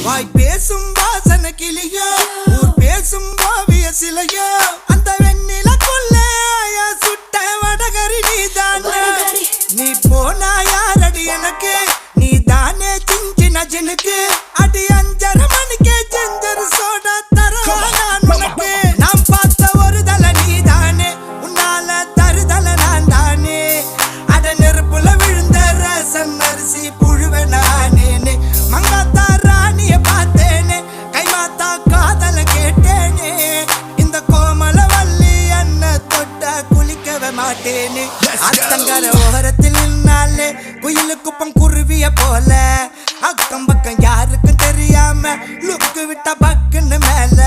வாய் பேசும் வாசன கிளியோ ஊர் பேசும் ஓவிய சிலையோ அந்த வெண்ணிலக்குள்ள சுட்ட வடகரி நீதானே நீ போனா யாரடி எனக்கு நீ தானே சின்ன ஜனுக்கு அடி 5:30 மணிக்கே ஜெஞ்சர் சோடா தரவா நான் உனக்கு நாம் பார்த்த ஒரு தலை நீதானே உன்னால தருதல நான் தானே அட நெருப்புல விழுந்த ரசம் அரிசி புழுவ நானேனே மங்காத்தா ராணிய பார்த்தேனே கைமாத்தா காதல கேட்டேனே இந்த கோமல வள்ளி அண்ண தொட்ட குளிக்கவே மாட்டேனே அத்தங்கர ஓரத்தில் நின்னாலே குயிலு குப்பம் குருவிய போல அக்கம் பக்கம் யாருக்கும் தெரியாம லுக்கு விட்ட பக்குன்னு மேல